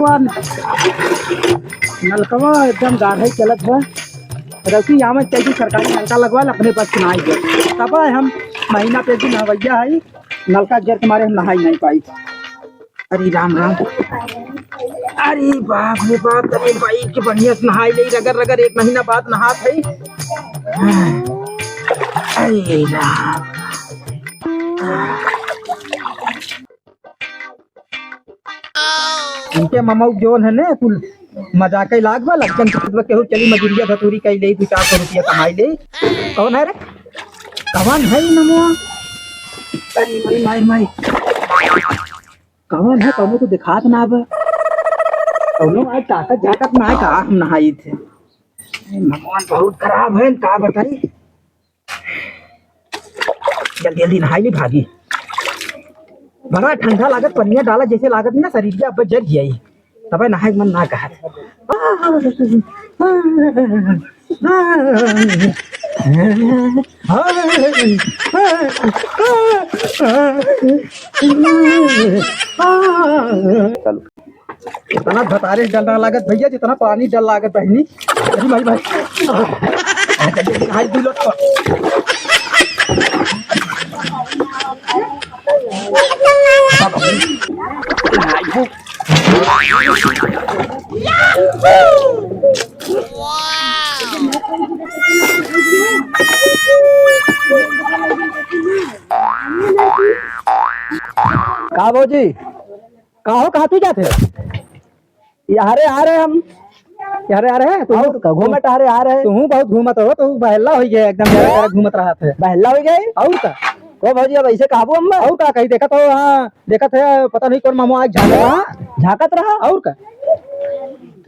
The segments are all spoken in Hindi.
नलकवा नलकवा एकदम गाढ़ा चलत है। रसी यहाँ में चाहिए सरकारी नलका लगवा अपने पास सुनाई दे तब हम महीना पे दिन नहवैया है नलका जर तुम्हारे हम नहाई नहीं पाई। अरे राम राम। अरे बाप रे बाप। अरे भाई के बढ़िया से नहाई ले रगर रगर 1 महीना बाद नहात है। अरे राम। इनके ममऊ जोन है ने कुल मजाक लाग बा लगन केहू चली मजूरिया धतूरी कई ले 200-400 रुपया कमाई ले। कौन है रे? कौन है नमो? अरे माई माई माई कौन है? कौन तो दिखात ना अब कौन आज ताकत झाकत ना है का हम नहाई थे। भगवान बहुत खराब है का बताई। जल्दी जल्दी नहाई नहीं भागी। बड़ा ठंडा लागत पनिया डाला जैसे लागत ना शरीर अब जल जाई तब नहाए मन ना कहा। इतना भतारे डल लागत भैया जितना पानी डल लागत बहनी। अरे भाई भाई नहाई दू लोग का भौजी कहो कहा तू जाते यारे आ रहे हम यारे आ रहे तू घूमट आ रहे तू बहुत घूमत हो तू बहला हो गया एकदम जरा घूमत रहा थे बहला हो गए और का को भौजी अब ऐसे काबू हम और का कहीं देखा तो हाँ देखा था पता नहीं कौन मामू आज झाकत रहा और का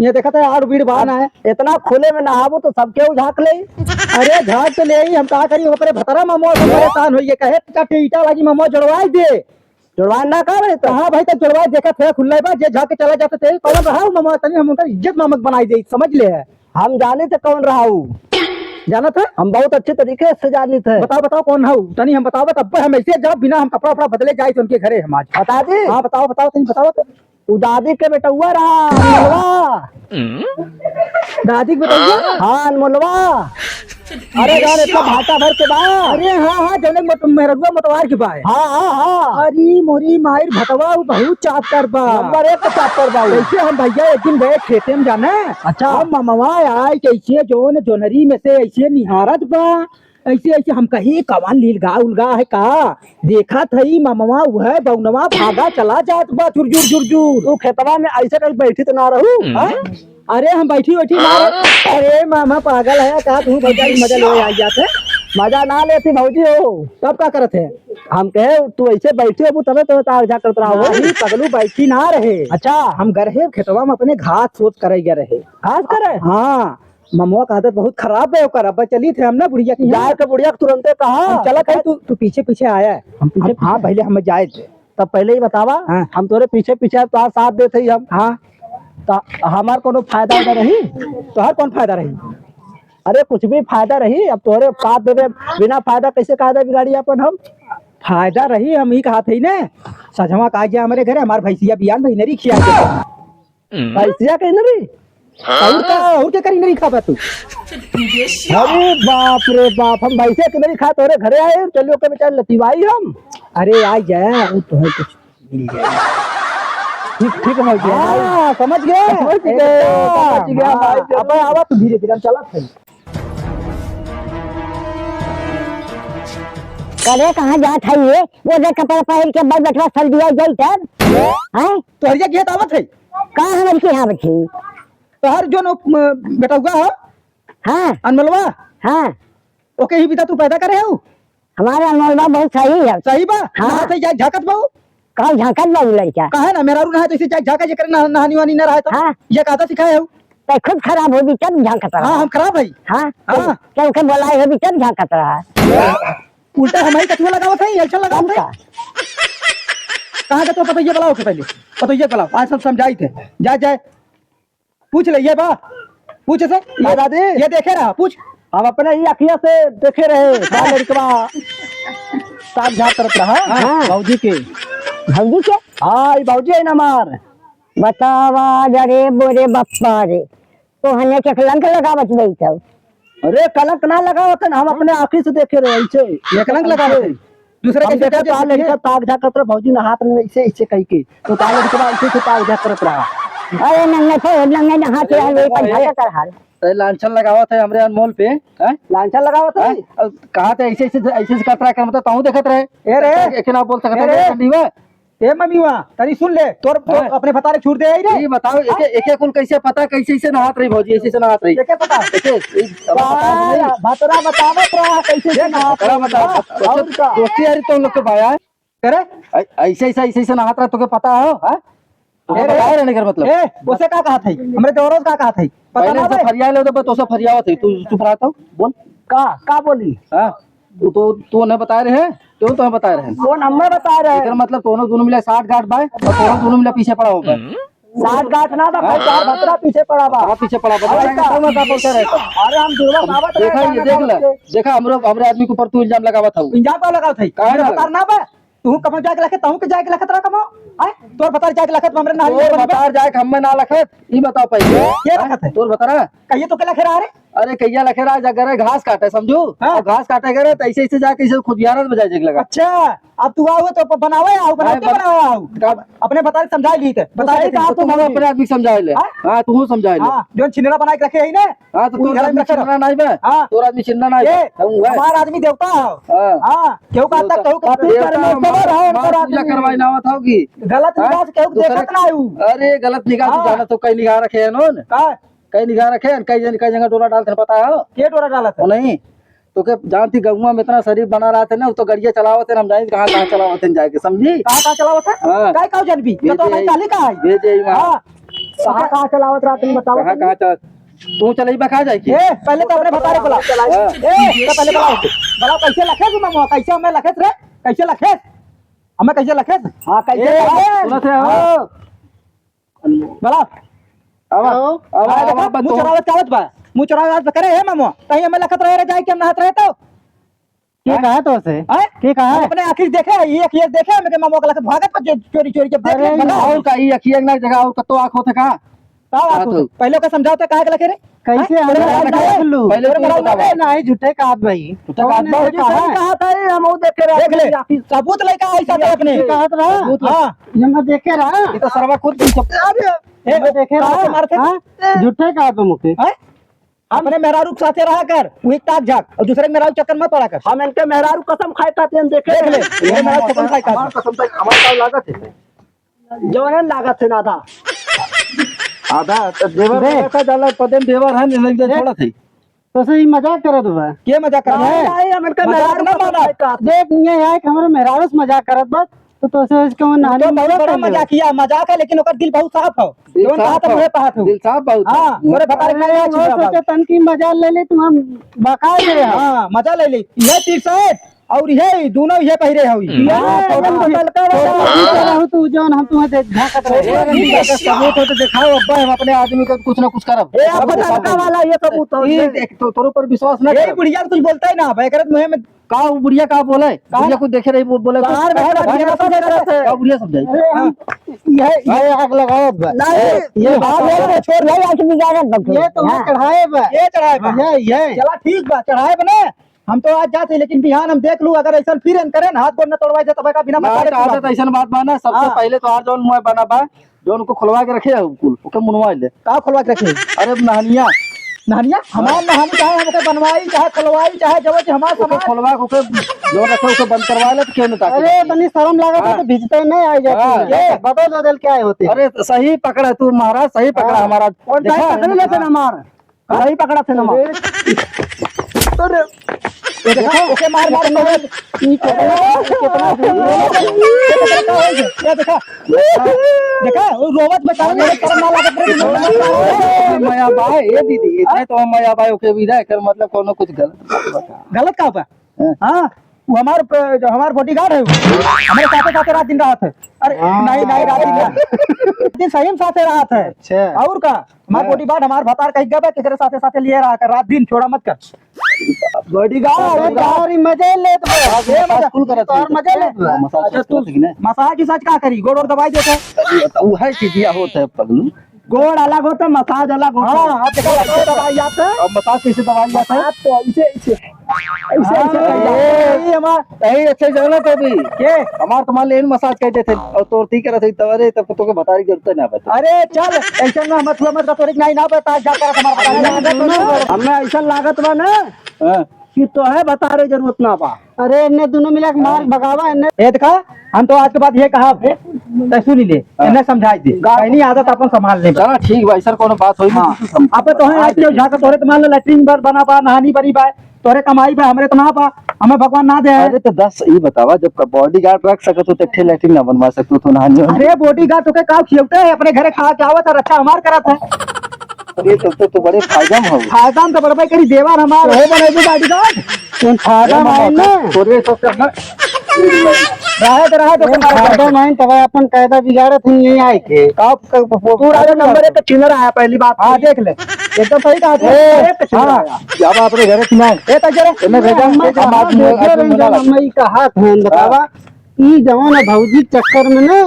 ये देखा था आड़ बीड़ बान है इतना खुले में नहाबो तो सबके झाक ले। अरे झाक तो ले आई हम का करी ऊपर भतरा मामू परेशान होइए कहे का ईटा लगी मामू जड़वाई दे जुड़वा ना कर तो हाँ भाई तब जड़वाई देखा थे खुले बा जे झाके चला जाते थे कौन रहा मामू तनी हम उनका इज्जत मामक बनाई दे समझ ले है। हम जाने थे कौन रहा जाना था हम बहुत अच्छे तरीके से जानी थे। बताओ बताओ कौन हो तनी हम बताओ तब हम ऐसे जब बिना हम कपड़ा वपड़ा बदले जाए तो उनके घरे हम आज बता दे। हाँ बताओ बताओ तनी बताओ तो दादी के बेटा हुआ रहा दादी को बताइए। हाँ अनमोलवा अरे जान इतना भाटा भर के बा। अरे हाँ हाँ जने मेहरुआ मोटवार के बाय। हाँ हाँ हाँ अरे मोरी मायर भटवा बहुत चाप्टर बा नंबर 1 चाप्टर बा। कैसे हम भैया एक दिन गए खेते में जाने। अच्छा हम ममवा आए कैसे जोन जोनरी में से ऐसे निहारत बा ऐसे ऐसे हम कहीं कवन लीलगा उलगा है का देखा थई ममवा वह बउनवा भागा चला जात बा झुरझुर झुरझुर। तू खेतवा में ऐसे कहीं बैठी तो ना रहू। अरे हम बैठी बैठी अरे मामा पागल है का तू भैया मजा ले आ जाते मजा ना लेती भौजी हो तब का करत है। हम कहे तू ऐसे बैठे हो तबे तो जा करत रहा हो। नहीं पगलू बैठी ना रहे। अच्छा हम गए रहे खेतवा में अपने घास सोच करे गए रहे। घास करे हाँ ममुआ का आदत बहुत खराब है ओकर अब चली थे हम ना बुढ़िया की जाए के बुढ़िया तुरंते कहा चला कहीं तू पीछे पीछे आया है हम पीछे हाँ पहले हम जाए थे तब पहले ही बतावा। हाँ। हम तोरे पीछे पीछे तो साथ देते ही हम। हाँ तो हमार कोनो फायदा उधर रही तो हर कौन फायदा रही। अरे कुछ भी फायदा रही अब तोरे साथ देवे बिना फायदा कैसे कायदा बिगाड़ी अपन हम। फायदा रही हम ही कहा थे ना सजवा का गया हमारे घर हमारे भैंसिया बियान भाई नरी खिया भैंसिया कहीं नहीं और क्या करी नहीं खा तू। अरे बाप रे बाप हम भैंसिया के नहीं खा तोरे घरे आए चलियो के बेचारे लतीवाई हम। अरे आ जाए तो है कुछ मिल गया ठीक ठीक हो गया समझ गए समझ गया भाई। अब आवा तू धीरे धीरे चला थे। करे कहाँ जात है ये वो देख कपड़ा पहन के बड़ बैठवा फल दिया जाई तब हैं तो हरिया खेत आवत है कहाँ हमारी के यहाँ बैठी तो हर जो बेटा हुआ हो हाँ अनमलवा हाँ ओके ही बिता तू पैदा करे हो हमारे अनमोलवा बहुत सही है। सही बा हाँ। तो जाए झाकत बाऊ कहाँ झांकत बाबू लड़का कहा ना मेरा रू ना है तो इसे जाए झाका जे करे नहानी वानी ना रहे तो हाँ। ये कहता सिखाए हो। तो खुद खराब हो भी तब झांकत रहा। हाँ हम खराब भाई हाँ हाँ। क्या उसे बोला हो भी तब झांकत रहा। उल्टा हमारी कछुआ लगावत है अच्छा लगावत है कहाँ का तो पता ये बुलाओ पहले पता ये बुलाओ आज सब समझाई थे जाए जाए पूछ ले ये बा पूछ से ये दादी ये देखे रहा पूछ हम अपने ही अखिया से देखे रहे लड़कवा साथ झाक करत रहा हाँ। भौजी के भौजी के हाँ बाबूजी है ना मार बतावा जरे बोरे बप्पा रे तो हने के कलंक लगावत गई तब। अरे कलंक ना लगावत है, हम अपने आंखी से देखे रहे ऐसे एक लंग लगा थे दूसरे हम के देखा बेटा ताल लड़का ताक झाक करत रहा, भौजी ना हाथ में ऐसे ऐसे कह के तो ताल लड़का ऐसे से ताक झाक करत रहा। अरे नंगे थे नंगे नहा के आए पंजा कर हाल। तो लांछन लगावत है हमरे अनमोल पे हैं? लांछन लगावत है। अब कहा था ऐसे ऐसे करत रहा कर मतलब ताऊ देखत रहे ए रे एक ना बोल सकत ए रे। है ठंडी में ए मम्मी वहां तरी सुन ले तोर तो हाँ। अपने फतारे छूट दे आई रे। ये बताओ एक कुल कैसे पता कैसे ऐसे नहात रही भौजी ऐसे नहात रही क्या पता भतरा बतावत रहा कैसे से नहा बड़ा बताओ और का दोस्ती यारी तुम लोग के भाया करे ऐसे नहात रहा तुके पता हो हैं? तुके ए रे। बताया रहने कर मतलब ए उसे का कहा था हमरे देवरों का कहा था पता पहले ना से बे? फरिया ले तो सब फरियावत है तू चुप रहा था बोल का बोली हां तू ने बता रहे हैं क्यों तो बता रहे हैं कौन हमें बता रहे एकर हैं मतलब दोनों मिला 60 गांठ बाय और दोनों मिला पीछे पड़ा होगा 60 गांठ ना बा भाई चार भतरा पीछे पड़ा बा। आप पीछे पड़ा बता ऐसा। तो मैं का बोलता रहता अरे हम दुर्गा बाबत देखा ये देख ले देखा हमरे आदमी के ऊपर तू इल्जाम लगावा था इंजाम का लगाव थई काहे ना बता ना बा तू कम जाके लखे तू के जाके लखत रहा कमो आय तोर बता जाके लखत हमरे ना तोर बता जाए हम में ना लखत ई बताओ पहले ये लखत है तोर बता रहा कहिए तो के लखे रहा रे अरे कैया लखे रहा जगह घास काटे समझू हाँ। और घास काटे करे तो ऐसे जाके ऐसे खुदियारत बजाए जग लगा अच्छा अब तू आओ तो बनावे आओ बनाते बन- बनावे आओ अपने बता समझा ली थे बता सही कहा तुम हमें अपने आदमी समझाए ले हाँ? हां तू समझाए ले हां जो छिनरा बना के रखे है ना हां तो तू तोर घर में आदमी रखे रहो। चिन्ना नहीं बे हाँ। तोर आदमी चिन्ना नहीं ये हम है हमारा आदमी देवता हो हां हां केहू का तक केहू का देवता में सबर है माँ तोरा पूजा करवाई ना था की गलत हाँ? निगाह से केहू दूसरे- देखत ना आयु अरे गलत निगाह हाँ। से जाना तो कई निगाह रखे हैं नोन का कई निगाह रखे हैं कई जगह डोरा डालते हैं पता है के डोरा डालत वो नहीं तो के जानती गहुआ में इतना शरीर बना रहा था ना वो तो गड़िया चलावत है हम जाए कहाँ चलावत है जाके समझी कहां चलावत है हाँ। काय का जानबी ये तो हमारी चाली का है भेजे हां कहां चलावत रहा तुम बताओ कहाँ चल तू चल कहाँ जाए की ए पहले तो अपने बता रे बोला हाँ। ए तो पहले बोला कैसे लखे तू मामा कैसे हमें लखे रे कैसे लखे हमें कैसे लखे हां कैसे सुनत है हो बोला अब मुंह चरावत चावत बा मुंह चरावत करे है मामा कहीं हमें लखत रहे जाए कि हम नहात रहे तो क्या कहा तो से क्या कहा अपने आखिर देखे ये देखे हमें के मामा का लखत भागत पर चोरी चोरी जब देख ले और का ये अखिया ना जगह और कतो आंख होता का पहले का समझाओ तो काहे के लखे रे कैसे पहले तो बताओ नहीं झूठे कहा भाई कहा था हम वो देखे रहे देख ले सबूत लेके ऐसा था अपने कहा था हां मैं देखे रहा ये तो सरवा खुद मैं देखे रहा मारते झूठे कहा तो मुके अपने मेहरारू के साथे रहा कर वो एक ताक झाक और दूसरे मेहरारू चक्कर मत पड़ा कर हम इनके मेहरारू कसम खाए खाते हैं देख ले ये मेहरारू कसम खाए खाते कसम तक हमारे का लागत है जवान लागत है आधा आधा तो देवर ऐसा डाला पदम देवर है नहीं दे थोड़ा थी तो सही मजाक करत हुआ के मजाक कर रहा है हम इनके मेहरारू ना माना देख ये है कि हमारे मेहरारू से मजाक करत बस तो से इसको नहाने तो बहुत बड़ा मजाक किया मजाक है लेकिन ओकर दिल बहुत साफ हो जोन कहा था मुझे कहा दिल साफ बहुत हां मोरे बता रहे वो सोचे तन की मजा ले ले तुम हम बका दे हां मजा ले ली ये 30 और ये दोनों ये पहिरे हो तू जोन हम तुम्हें झाकत रहे सबूत हो तो दिखाओ अब्बा हम अपने आदमी का कुछ ना कुछ करब ए अब लड़का वाला ये सबूत हो ये देख तो तोर ऊपर विश्वास ना ए बुढ़िया कुछ बोलता है ना भाई करत मुहे में का बुढ़िया का बोले बुढ़िया कुछ देखे रही बोले कार का बुढ़िया समझाई ये आग लगाओ नहीं ये बात छोड़ ये आके बिगाड़त ये तो चढ़ाए ये चढ़ाए बा ये चला ठीक बा चढ़ाए बने हम तो आज जाते लेकिन बिहान हम देख लू अगर ऐसा फिर करे ना हाथ गोड़ न तोड़वाए दे तब का बिना आदत ऐसा बात बना सबसे हाँ। पहले तो जोन मुंह बना बा जोन को खुलवा के रखे कुल ओके मुनवा ले का खुलवा के रखे अरे नहनिया नहनिया हमार नहानी चाहे हमके बनवाई चाहे खुलवाई चाहे जब हमार ओके सामान खुलवा ओके जो रखे उसे बंद करवा ले तो क्यों ना अरे तनी शर्म लागत है तो भिजते नहीं आई जाती हाँ। ये बदल बदल क्या होते अरे सही पकड़ा तू महाराज सही पकड़ा हमारा और देखा? पकड़ लेते ना मार सही पकड़ा थे ना मार अरे ये देखो ओके मार मार मार कितना ये देखा देखा वो रोवत में कारण में करम ना लागत रे माया बाई ये दीदी इतने तो हम माया बाई ओके विदा कर मतलब कोनो कुछ गलत का होगा हाँ वो जो हमार बॉडीगार्ड है हमारे साथे साथे रात दिन रहा था अरे नहीं नहीं रात दिन सही में साथे रहा था अच्छा और का हमार बॉडीगार्ड हमार भतार कहीं गए केकरे साथे साथे लिए रहा कर रात दिन छोड़ा मत कर बॉडीगार्ड तारी मजे लेत बे और मजे लेत बे। अच्छा तू मसाज की सच का करी गोड़ और दवाई देते वो है चीजिया होता है पगलू। गोड़ अलग होता है मसाज अलग होता है। हाँ देखो ऐसे दवाई आता है अब मसाज कैसे दवाई जाता है? तो ऐसे ऐसे ये हमार यही अच्छे जगह पे भी के हमार तुम्हारे लेन मसाज कहते थे और तोरती करत है तवरे तब तो के बताने की जरूरत ना बता। अरे चल ऐसा ना मत तोरे नहीं ना बता जा कर हमारा हमें ऐसा लागत बा ना हां कि तो है बता रहे जरूरत ना बा। अरे इन्ने दोनों मिला के मार भगावा इन्ने ए देखा हम तो आज के बाद ये कहा तै सुन ले इन्ने समझाई दे कहनी आदत अपन संभाल ले। चलो ठीक भाई सर कोनो बात होई हां अब तो है आज के झाका तोरे तो मान ले लैट्रिन बर बना बा नहानी बनी बा तोरे कमाई बा हमरे तो ना बा हमें भगवान ना दे। अरे तो 10 ये बतावा जब बॉडी गार्ड रख सकत हो तो ठे लैट्रिन ना बनवा सकत तो नहानी हो। अरे बॉडीगार्ड तो के का खिलौते है अपने घरे खा के आवत और अच्छा हमार करत है। अरे तब तो बड़े फायदा में हो। फायदा तो बरबाई करी देवार हमार हो बने बॉडीगार्ड कौन फायदा है ना तोरे तो करना रहे तो फायदा नहीं तब अपन कायदा बिगाड़त ही नहीं आए के पूरा नंबर एक चिन्ह रहा है पहली बात। हां देख ले एकदम सही कहा तू। हां जब अपने घरे सुनाए ए तजरे इन्हें भेजा हम मैं ई कहा था बतावा ई जवान भौजी चक्कर में ना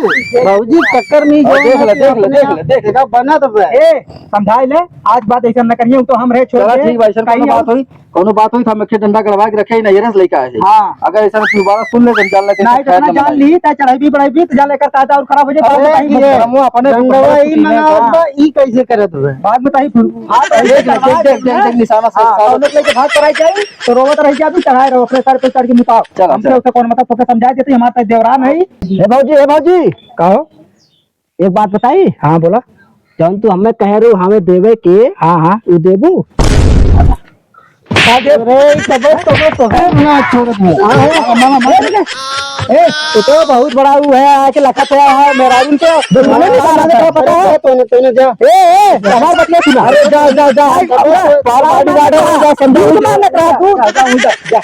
भौजी चक्कर में देख ले बना तो ए समझाई ले आज बात ऐसा न करिए तो हम रहे छोड़ चलो ठीक भाई सर कोनो बात हुई था मैं डंडा करवा के रखे नहीं रस लेके आए। हां अगर ऐसा दोबारा सुन ले जान लगे नहीं तो ना जान ली त चढ़ाई भी बढ़ाई भी तो जा लेकर ताजा और खराब हो जाए हम अपने डंडवा ई मना ई कैसे करत हुए बाद में तही हां देख निशाना और लोग लेके भाग कराई जाए तो रोवत रह जा तू चढ़ाए रहो अपने सर पे चढ़ के मुताब चल हमसे उसे कौन मतलब तो समझा देते हमारा देवरान है। ए भौजी कहो एक बात बताई। हाँ बोला जौन तू हमें कह रहे हो हमें देवे के। हाँ हाँ तू देबू तो है ना छोड़ ए तो बहुत बड़ा वो है आके लखत है मेरा उनके पता है तूने जा ए हमार बतिया सुना। अरे जा जा जा जा समझा जा